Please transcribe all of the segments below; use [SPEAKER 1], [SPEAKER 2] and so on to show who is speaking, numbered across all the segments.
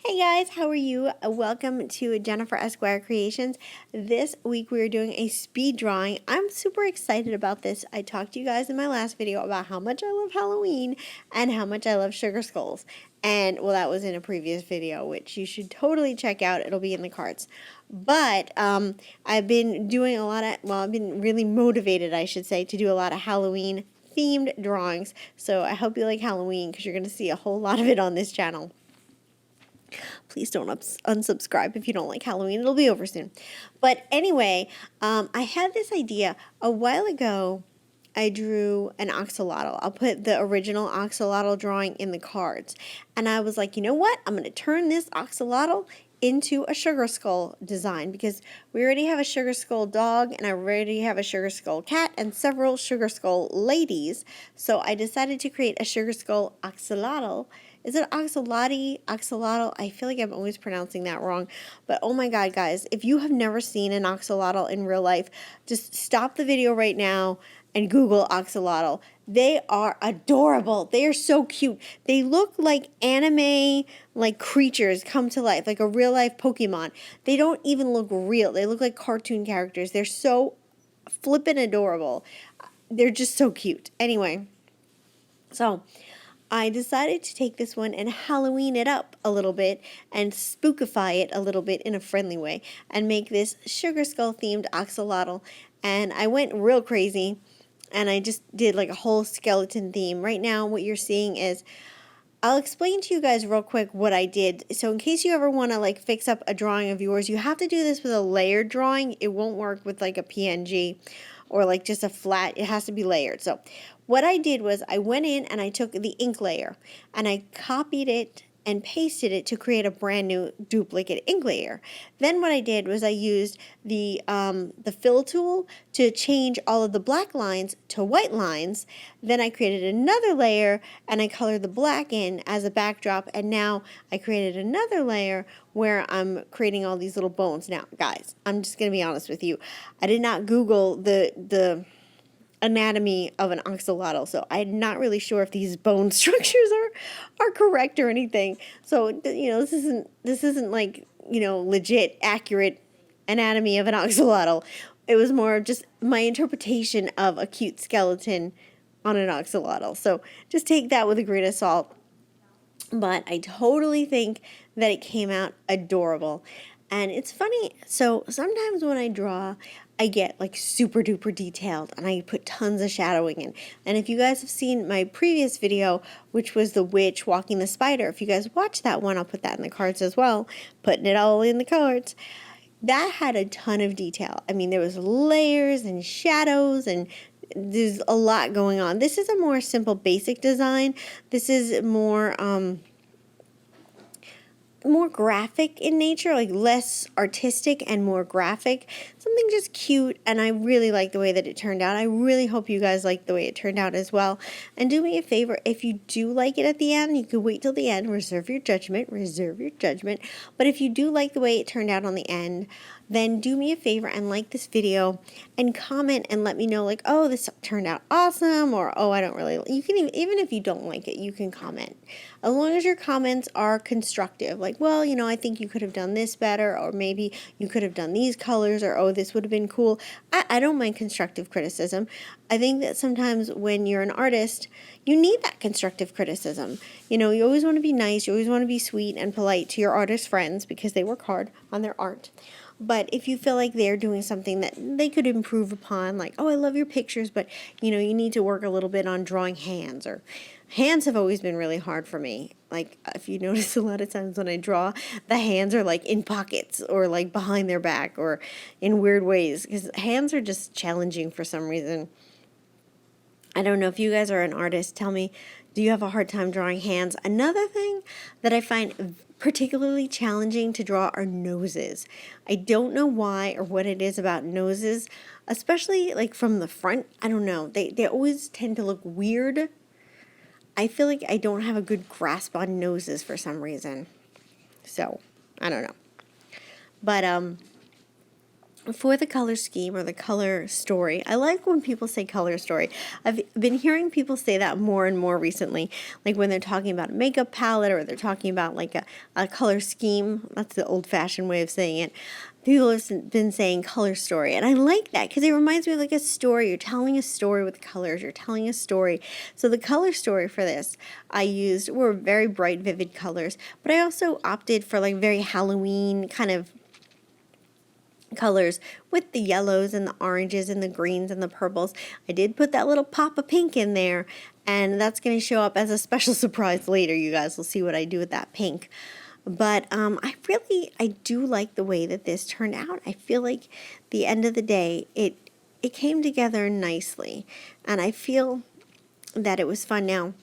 [SPEAKER 1] Hey guys, how are you? Welcome to Jennifer Esquire Creations. This week we are doing a speed drawing. I'm super excited about this. I talked to you guys in my last video about how much I love Halloween and how much I love sugar skulls. And well, that was in a previous video, which you should totally check out. It'll be in the cards. But I've been doing a lot of, I've been really motivated, I should say, to do a lot of Halloween themed drawings. So I hope you like Halloween because you're going to see a whole lot of it on this channel. Please don't unsubscribe if you don't like Halloween. It'll be over soon. But anyway, I had this idea. A while ago, I drew an axolotl. I'll put the original axolotl drawing in the cards. And I was like, you know what? I'm going to turn this axolotl into a sugar skull design because we already have a sugar skull dog and I already have a sugar skull cat and several sugar skull ladies. So I decided to create a sugar skull axolotl. Is it axoloti? Axolotl? I feel like I'm always pronouncing that wrong. But oh my god, guys, if you have never seen an axolotl in real life, just stop the video right now and Google axolotl. They are adorable. They are so cute. They look like anime creatures come to life, like a real life Pokemon. They don't even look real. They look like cartoon characters. They're so flippin' adorable. They're just so cute. Anyway, so I decided to take this one and Halloween it up a little bit and spookify it a little bit in a friendly way and make this sugar skull themed axolotl. And I went real crazy and I just did like a whole skeleton theme. Right now what you're seeing is, I'll explain to you guys real quick what I did. So in case you ever want to like fix up a drawing of yours, you have to do this with a layered drawing. It won't work with like a PNG or like just a flat. It has to be layered. So what I did was I went in and I took the ink layer and I copied it and pasted it to create a brand new duplicate ink layer. Then what I did was I used the fill tool to change all of the black lines to white lines. Then I created another layer and I colored the black in as a backdrop, and now I created another layer where I'm creating all these little bones. Now, guys, I'm just going to be honest with you. I did not Google the anatomy of an axolotl, so I'm not really sure if these bone structures are correct or anything. So you know, this isn't like, you know, legit accurate anatomy of an axolotl. It was more of just my interpretation of a cute skeleton on an axolotl. So just take that with a grain of salt. But I totally think that it came out adorable. And it's funny, so sometimes when I draw, I get like super duper detailed and I put tons of shadowing in. And if you guys have seen my previous video, which was the witch walking the spider, if you guys watch that one, I'll put that in the cards as well, putting it all in the cards. That had a ton of detail. I mean, there was layers and shadows and there's a lot going on. This is a more simple basic design. This is more graphic in nature, like less artistic and more graphic. Something just cute, and I really like the way that it turned out. I really hope you guys like the way it turned out as well. And do me a favor, if you do like it at the end, you could wait till the end, reserve your judgment. But if you do like the way it turned out on the end, then do me a favor and like this video and comment and let me know, like, oh, this turned out awesome, or oh, I don't really. You can even if you don't like it, you can comment. As long as your comments are constructive, like, well, you know, I think you could have done this better, or maybe you could have done these colors, or oh, this would have been cool. I don't mind constructive criticism. I think that sometimes when you're an artist, you need that constructive criticism. You know, you always want to be nice, you always want to be sweet and polite to your artist friends because they work hard on their art. But if you feel like they're doing something that they could improve upon, like, oh, I love your pictures, but, you know, you need to work a little bit on drawing hands, or hands have always been really hard for me. Like, if you notice, a lot of times when I draw, the hands are like in pockets or like behind their back or in weird ways, because hands are just challenging for some reason. I don't know if you guys are an artist. Tell me, do you have a hard time drawing hands? Another thing that I find particularly challenging to draw are noses. I don't know why or what it is about noses, especially like from the front. I don't know. They always tend to look weird. I feel like I don't have a good grasp on noses for some reason. So, I don't know. But for the color scheme or the color story. I like when people say color story. I've been hearing people say that more and more recently, like when they're talking about a makeup palette or they're talking about like a color scheme. That's the old-fashioned way of saying it. People have been saying color story, and I like that because it reminds me of like a story. You're telling a story with colors. You're telling a story. So the color story for this were very bright, vivid colors, but I also opted for like very Halloween kind of colors with the yellows and the oranges and the greens and the purples. I did put that little pop of pink in there, and that's going to show up as a special surprise later. You guys will see what I do with that pink. But I do like the way that this turned out. I feel like the end of the day, it came together nicely, and I feel that it was fun. Now,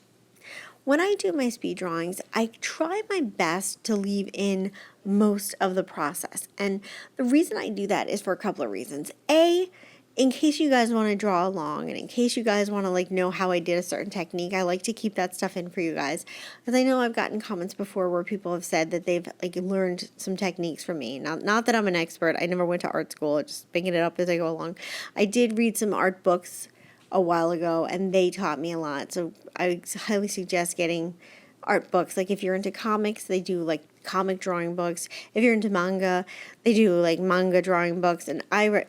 [SPEAKER 1] when I do my speed drawings, I try my best to leave in most of the process. And the reason I do that is for a couple of reasons. A, in case you guys want to draw along and in case you guys want to like know how I did a certain technique, I like to keep that stuff in for you guys. Because I know I've gotten comments before where people have said that they've like learned some techniques from me. Not that I'm an expert. I never went to art school. Just picking it up as I go along. I did read some art books a while ago, and they taught me a lot. So I highly suggest getting art books. Like if you're into comics, they do like comic drawing books. If you're into manga, they do like manga drawing books. And I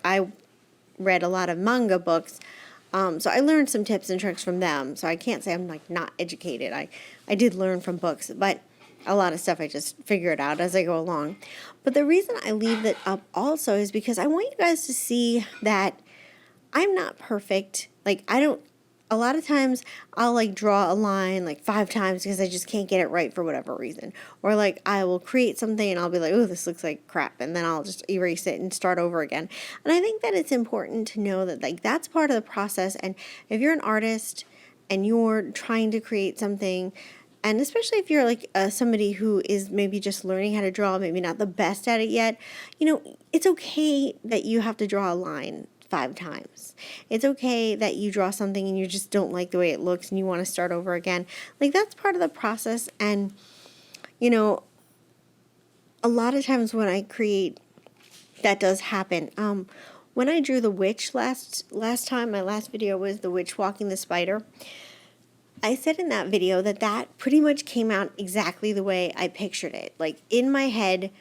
[SPEAKER 1] read a lot of manga books, so I learned some tips and tricks from them. So I can't say I'm like not educated. I did learn from books, but a lot of stuff I just figure it out as I go along. But the reason I leave it up also is because I want you guys to see that I'm not perfect. Like a lot of times I'll like draw a line like 5 times because I just can't get it right for whatever reason. Or like I will create something and I'll be like, oh, this looks like crap. And then I'll just erase it and start over again. And I think that it's important to know that like that's part of the process. And if you're an artist and you're trying to create something, and especially if you're like somebody who is maybe just learning how to draw, maybe not the best at it yet, it's okay that you have to draw a line 5 times. It's okay that you draw something and you just don't like the way it looks and you want to start over again. Like that's part of the process. And a lot of times when I create, that does happen. When I drew the witch last time, my last video was the witch walking the spider. I said in that video that pretty much came out exactly the way I pictured it. Like in my head,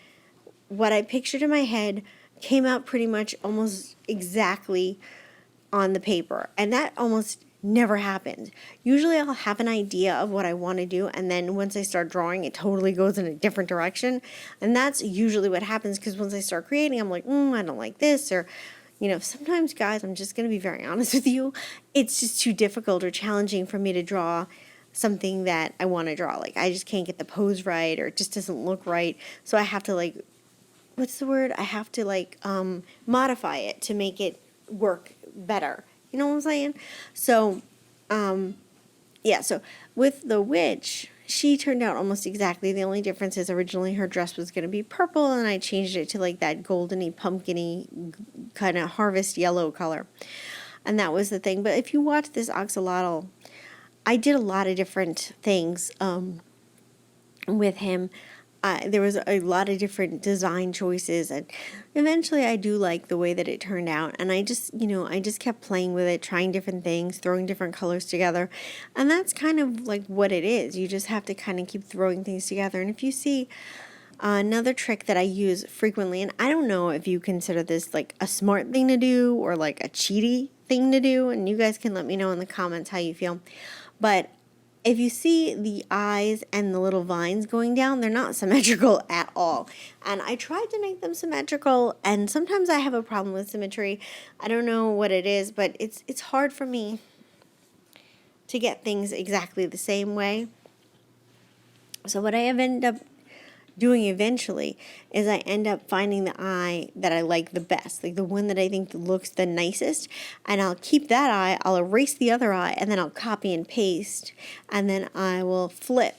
[SPEAKER 1] what I pictured in my head came out pretty much almost exactly on the paper. And that almost never happens. Usually I'll have an idea of what I want to do, and then once I start drawing, it totally goes in a different direction. And that's usually what happens, because once I start creating, I'm like, I don't like this, or sometimes, guys, I'm just going to be very honest with you, it's just too difficult or challenging for me to draw something that I want to draw. Like I just can't get the pose right, or it just doesn't look right. So I have to I have to modify it to make it work better. You know what I'm saying? So, yeah, so with the witch, she turned out almost exactly. The only difference is originally her dress was going to be purple, and I changed it to like that goldeny, pumpkiny kind of harvest yellow color. And that was the thing. But if you watch this axolotl, I did a lot of different things with him. There was a lot of different design choices, and eventually I do like the way that it turned out. And I just kept playing with it, trying different things, throwing different colors together. And that's kind of like what it is. You just have to kind of keep throwing things together. And if you see another trick that I use frequently, and I don't know if you consider this like a smart thing to do or like a cheaty thing to do, and you guys can let me know in the comments how you feel. But if you see the eyes and the little vines going down, they're not symmetrical at all. And I tried to make them symmetrical, and sometimes I have a problem with symmetry. I don't know what it is, but it's hard for me to get things exactly the same way. So what I have ended up doing eventually is I end up finding the eye that I like the best, like the one that I think looks the nicest, and I'll keep that eye, I'll erase the other eye, and then I'll copy and paste, and then I will flip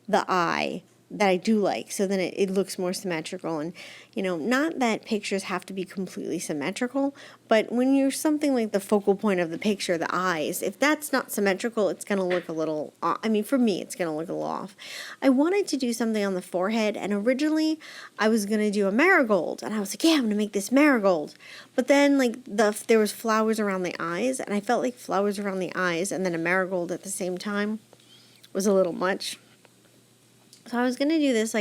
[SPEAKER 1] the eye that I do like, so then it looks more symmetrical. And not that pictures have to be completely symmetrical, but when you're something like the focal point of the picture, the eyes, if that's not symmetrical, it's going to look a little off. I mean, for me, it's going to look a little off. I wanted to do something on the forehead, and originally I was going to do a marigold, and I was like, yeah, I'm going to make this marigold. But then there was flowers around the eyes, and I felt like flowers around the eyes and then a marigold at the same time was a little much. So I was going to do this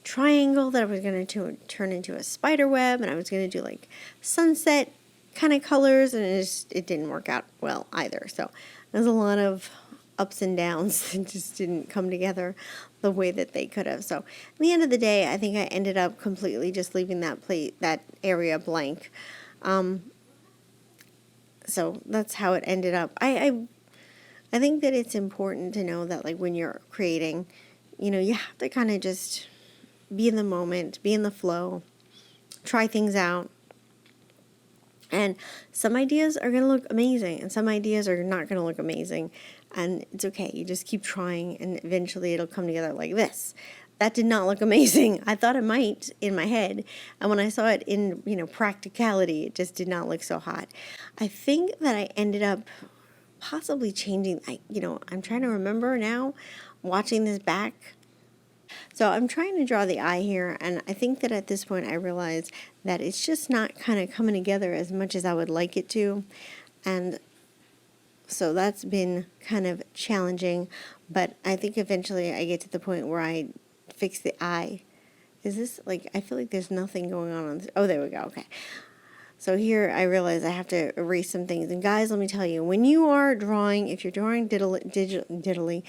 [SPEAKER 1] triangle that I was going to turn into a spider web, and I was going to do sunset kind of colors, and it didn't work out well either. So there's a lot of ups and downs that just didn't come together the way that they could have. So at the end of the day, I think I ended up completely just leaving that area blank. So that's how it ended up. I think that it's important to know that when you're creating, you have to kind of just be in the moment, be in the flow, try things out. And some ideas are going to look amazing, and some ideas are not going to look amazing. And it's okay. You just keep trying, and eventually it'll come together like this. That did not look amazing. I thought it might in my head. And when I saw it in, practicality, it just did not look so hot. I think that I ended up possibly changing. I'm trying to remember now, watching this back. So I'm trying to draw the eye here, and I think that at this point I realize that it's just not kind of coming together as much as I would like it to. And so that's been kind of challenging, but I think eventually I get to the point where I fix the eye. Is this I feel like there's nothing going on this. Oh, there we go. Okay. So here I realize I have to erase some things. And guys, let me tell you, when you are drawing, if you're drawing digitally,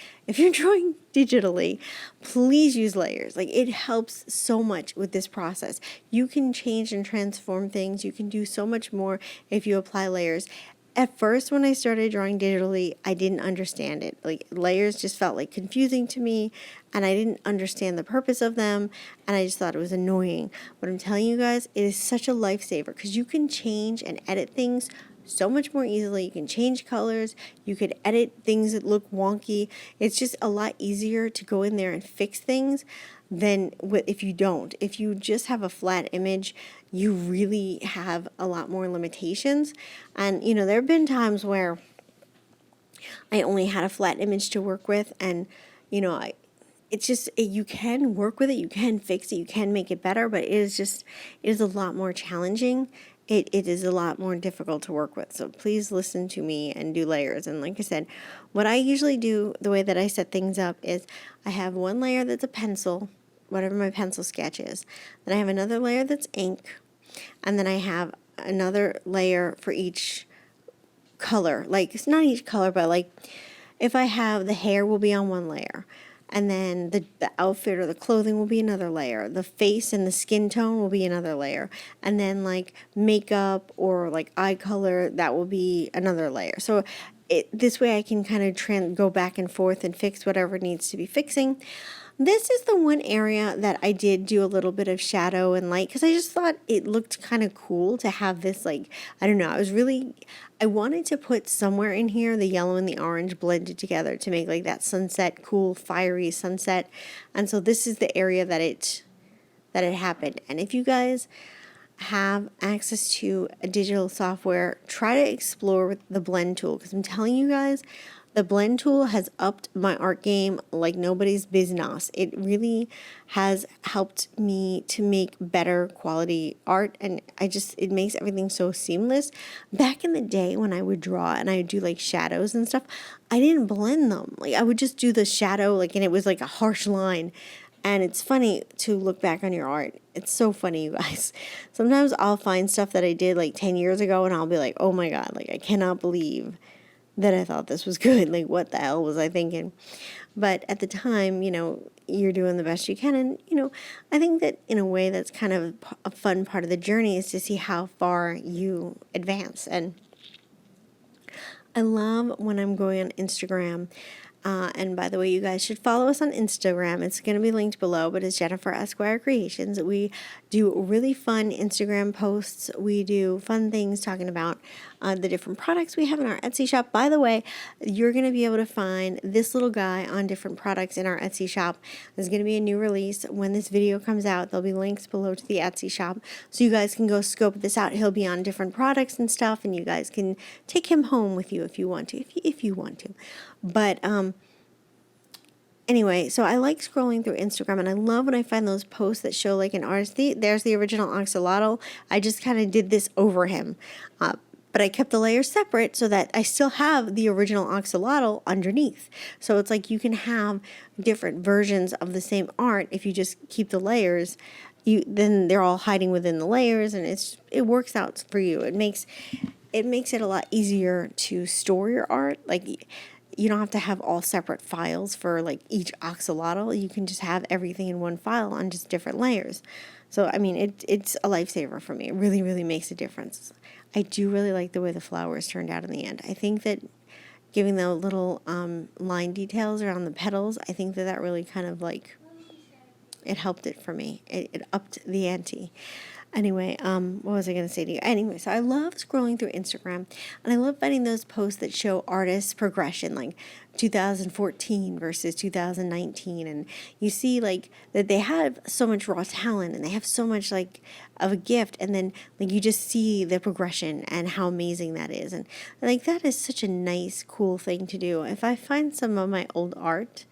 [SPEAKER 1] please use layers. It helps so much with this process. You can change and transform things. You can do so much more if you apply layers. At first, when I started drawing digitally, I didn't understand it. Layers just felt confusing to me, and I didn't understand the purpose of them, and I just thought it was annoying. But I'm telling you guys, it is such a lifesaver because you can change and edit things so much more easily. You can change colors. You could edit things that look wonky. It's just a lot easier to go in there and fix things than if you don't. If you just have a flat image, you really have a lot more limitations. And, there have been times where I only had a flat image to work with, and, you can work with it, you can fix it, you can make it better, but it is a lot more challenging. It is a lot more difficult to work with. So please listen to me and do layers. And like I said, what I usually do, the way that I set things up is I have one layer that's a pencil, whatever my pencil sketch is. Then I have another layer that's ink. And then I have another layer for each color. It's not each color, but if I have the hair will be on one layer. And then the outfit or the clothing will be another layer. The face and the skin tone will be another layer. And then makeup or eye color, that will be another layer. So this way I can kind of go back and forth and fix whatever needs to be fixing. This is the one area that I did do a little bit of shadow and light because I just thought it looked kind of cool to have this I don't know, I wanted to put somewhere in here the yellow and the orange blended together to make that sunset, cool, fiery sunset. And so this is the area that it happened. And if you guys have access to a digital software, try to explore with the blend tool because I'm telling you guys, the blend tool has upped my art game like nobody's business. It really has helped me to make better quality art, and it makes everything so seamless. Back in the day when I would draw and I would do shadows and stuff, I didn't blend them. I would just do the shadow and it was a harsh line. And it's funny to look back on your art. It's so funny, you guys. Sometimes I'll find stuff that I did 10 years ago and I'll be like, oh my God, I cannot believe that I thought this was good. What the hell was I thinking? But at the time, you're doing the best you can. And, I think that in a way that's kind of a fun part of the journey is to see how far you advance. And I love when I'm going on Instagram And by the way, you guys should follow us on Instagram. It's going to be linked below, but it's Jennifer Esquire Creations. We do really fun Instagram posts. We do fun things talking about the different products we have in our Etsy shop. By the way, you're going to be able to find this little guy on different products in our Etsy shop. There's going to be a new release. When this video comes out, there'll be links below to the Etsy shop, so you guys can go scope this out. He'll be on different products and stuff, and you guys can take him home with you if you want to, if you want to. But anyway, so I like scrolling through Instagram, and I love when I find those posts that show like an artist. There's the original axolotl. I just kind of did this over him, but I kept the layers separate so that I still have the original axolotl underneath. So it's like you can have different versions of the same art if you just keep the layers. Then they're all hiding within the layers, and it works out for you. It makes it a lot easier to store your art. Like, you don't have to have all separate files for like each axolotl. You can just have everything in one file on just different layers. So, I mean, it's a lifesaver for me. It really, really makes a difference. I do really like the way the flowers turned out in the end. I think that giving the little line details around the petals, I think that really kind of like, it helped it for me. It upped the ante. Anyway, what was I going to say to you? Anyway, so I love scrolling through Instagram, and I love finding those posts that show artists' progression, like 2014 versus 2019, and you see like that they have so much raw talent, and they have so much like of a gift, and then like you just see the progression and how amazing that is, and like that is such a nice, cool thing to do. If I find some of my old art,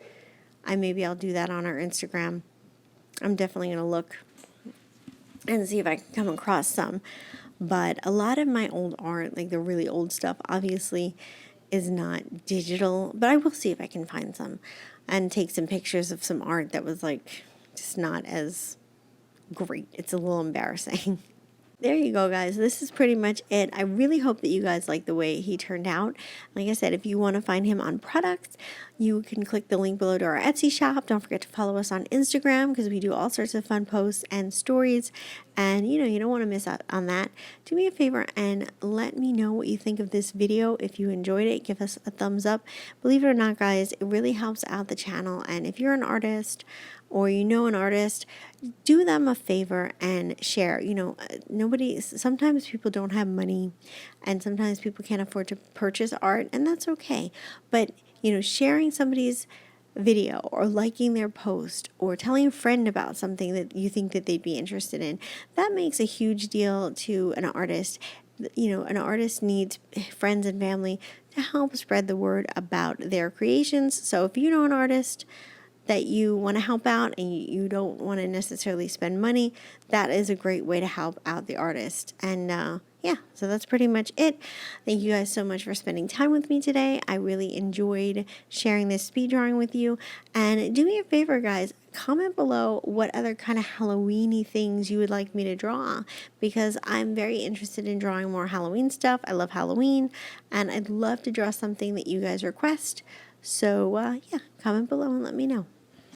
[SPEAKER 1] maybe I'll do that on our Instagram. I'm definitely going to look and see if I can come across some. But a lot of my old art, like the really old stuff, obviously is not digital, but I will see if I can find some and take some pictures of some art that was like just not as great. It's a little embarrassing. There you go, guys. This is pretty much it. I really hope that you guys like the way he turned out. Like I said, if you want to find him on products, you can click the link below to our Etsy shop. Don't forget to follow us on Instagram, because we do all sorts of fun posts and stories. And, you don't want to miss out on that. Do me a favor and let me know what you think of this video. If you enjoyed it, give us a thumbs up. Believe it or not, guys, it really helps out the channel. And if you're an artist or you know an artist, do them a favor and share. Sometimes people don't have money, and sometimes people can't afford to purchase art, and that's okay. But, sharing somebody's video or liking their post or telling a friend about something that you think that they'd be interested in, that makes a huge deal to an artist. An artist needs friends and family to help spread the word about their creations. So if you know an artist that you want to help out and you don't want to necessarily spend money, that is a great way to help out the artist. And yeah, so that's pretty much it. Thank you guys so much for spending time with me today. I really enjoyed sharing this speed drawing with you. And do me a favor, guys, comment below what other kind of Halloween-y things you would like me to draw, because I'm very interested in drawing more Halloween stuff. I love Halloween, and I'd love to draw something that you guys request. So yeah, comment below and let me know.